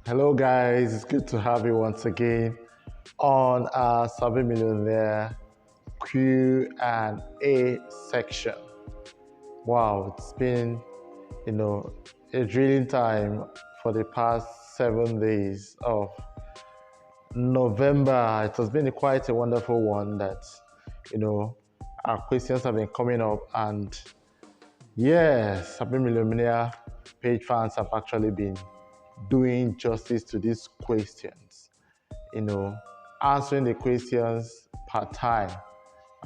Hello, guys. It's good to have you once again on our Sabimillionaire Q&A section. Wow, it's been, a drilling time for the past 7 days of November. It has been quite a wonderful one that, our questions have been coming up, and yes, Sabimillionaire page fans have actually been doing justice to these questions, answering the questions per time,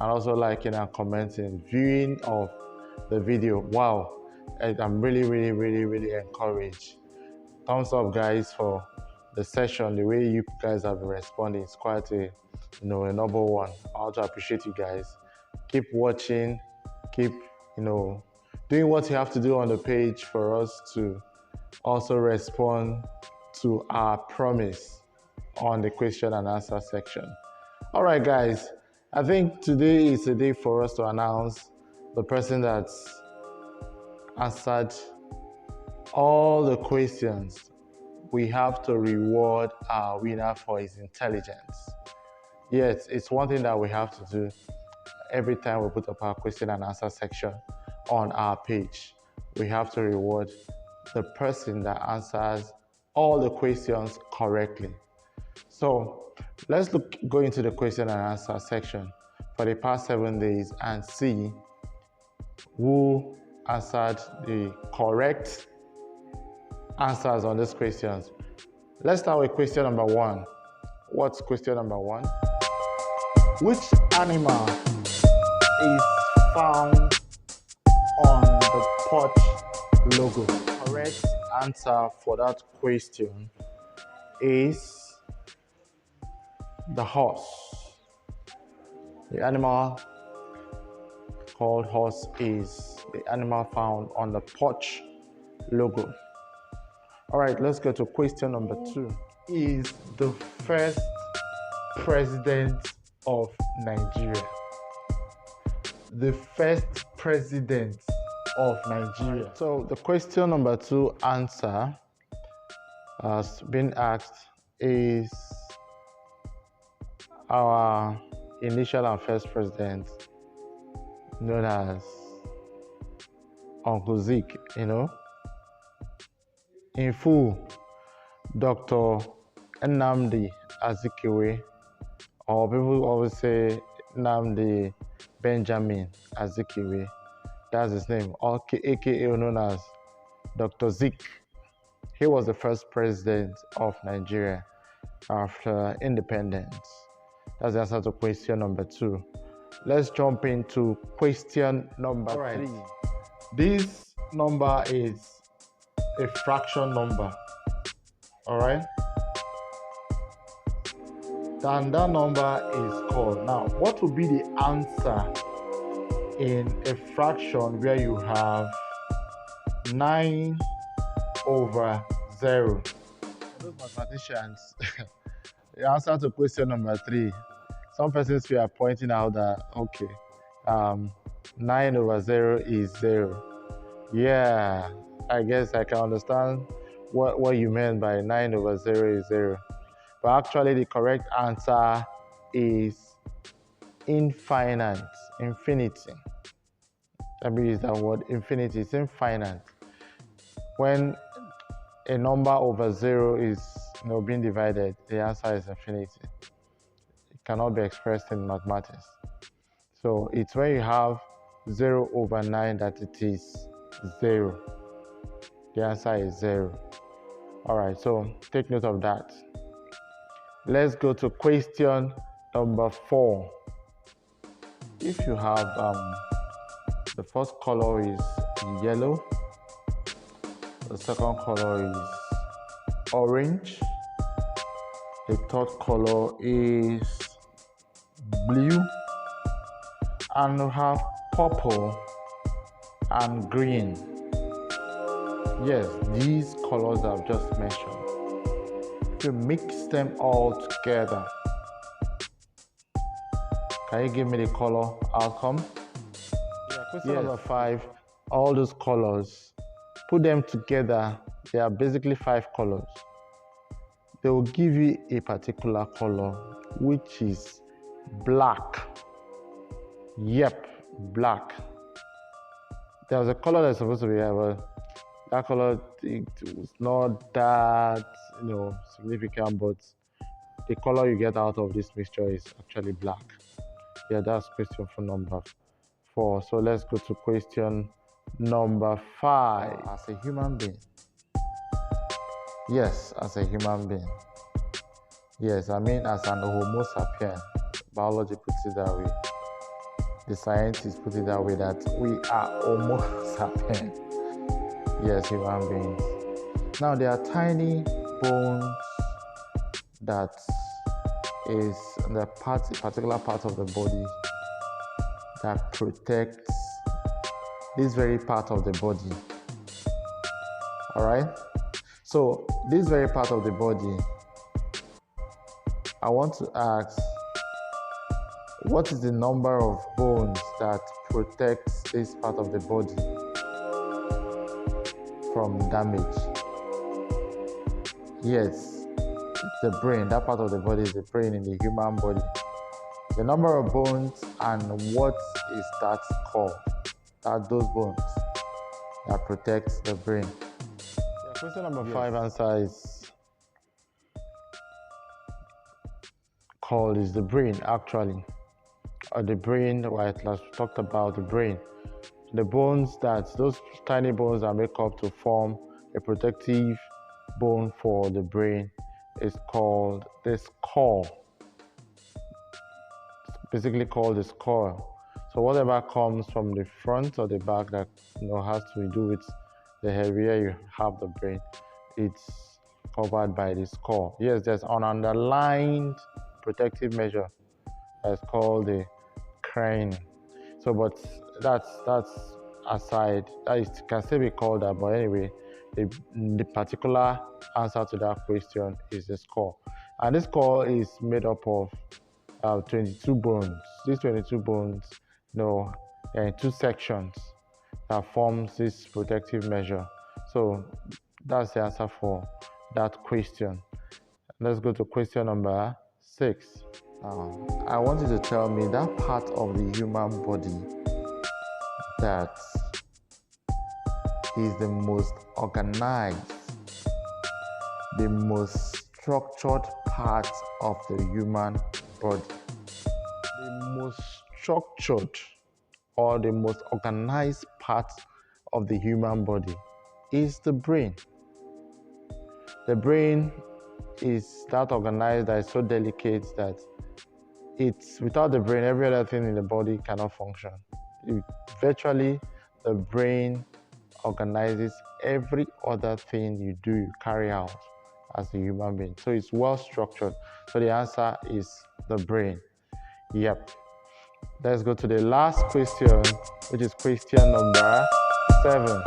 and also liking and commenting, viewing of the video. Wow, I'm really encouraged. Thumbs up, guys, for the session. The way you guys have been responding is quite a number one. I also appreciate you guys. Keep watching, keep doing what you have to do on the page for us to also respond to our promise on the question and answer section. All right, guys, I think today is a day for us to announce the person that's answered all the questions. We have to reward our winner for his intelligence. Yes, it's one thing that we have to do every time we put up our question and answer section on our page. We have to reward the person that answers all the questions correctly. So let's go into the question and answer section for the past 7 days and see who answered the correct answers on these questions. Let's start with question number 1. What's question number 1? Which animal is found on the Porsche logo? Correct answer for that question is the horse. The animal called horse is the animal found on the Porsche logo. All right, let's go to question number 2. Is the first president of Nigeria? The first president of Nigeria. So the question number 2 answer has been asked is our initial and first president, known as Uncle Zeke, in full, Dr. Nnamdi Azikiwe, or people always say Nnamdi Benjamin Azikiwe. That's his name, aka known as Dr. Zeke. He was the first president of Nigeria after independence. That's the answer to question number 2. Let's jump into question number 3. This number is a fraction number. All right? And that number is called. Now, what would be the answer in a fraction where you have 9 over 0? Those mathematicians, the answer to question number 3, some persons were pointing out that, 9 over 0 is 0. Yeah, I guess I can understand what you meant by 9 over 0 is 0. But actually, the correct answer is infinite, infinity. Let me use that word, infinity. It's infinite. When a number over 0 is being divided, the answer is infinity. It cannot be expressed in mathematics. So it's when you have 0 over 9 that it is 0. The answer is 0. All right, so take note of that. Let's go to question number 4. If you have the first color is yellow, the second color is orange, the third color is blue, and you have purple and green. Yes, these colors I've just mentioned. If you mix them all together, can you give me the color outcome? Question number 5, all those colors, put them together, they are basically 5 colors. they will give you a particular color, which is black. Yep, black. There's a color that's supposed to be here, but that color, it was not that significant, but the color you get out of this mixture is actually black. Yeah, that's question for number 4. So let's go to question number 5. As a human being. Yes, as a human being. Yes, I mean as an Homo sapien. Biology puts it that way. The scientists put it that way, that we are Homo sapien. Yes, human beings. Now there are tiny bones that is the particular part of the body that protects this very part of the body. All right. So this very part of the body, I want to ask, what is the number of bones that protects this part of the body from damage? Yes, it's the brain. That part of the body is the brain in the human body. The number of bones and what is that called? That those bones that protects the brain. Yeah, question number 5 answer is called is the brain actually. Or the brain, right? Let's talk about the brain. The bones those tiny bones that make up to form a protective bone for the brain is called the skull. It's basically called the skull. So whatever comes from the front or the back that has to do with the head where you have the brain, it's covered by the skull. Yes, there's an underlined protective measure that's called the crane. So, but that's aside. That can still be called that, but anyway, the particular answer to that question is the skull. And this skull is made up of 22 bones. These 22 bones, are in 2 sections that forms this protective measure. So that's the answer for that question. Let's go to question number 6. I want you to tell me that part of the human body that is the most organized, the most structured part of the human body. The most structured or the most organized part of the human body is the brain. The brain is that organized, that is so delicate that without the brain, every other thing in the body cannot function. Virtually, the brain organizes every other thing you carry out as a human being. So it's well structured. So the answer is the brain. Yep. Let's go to the last question, which is question number 7.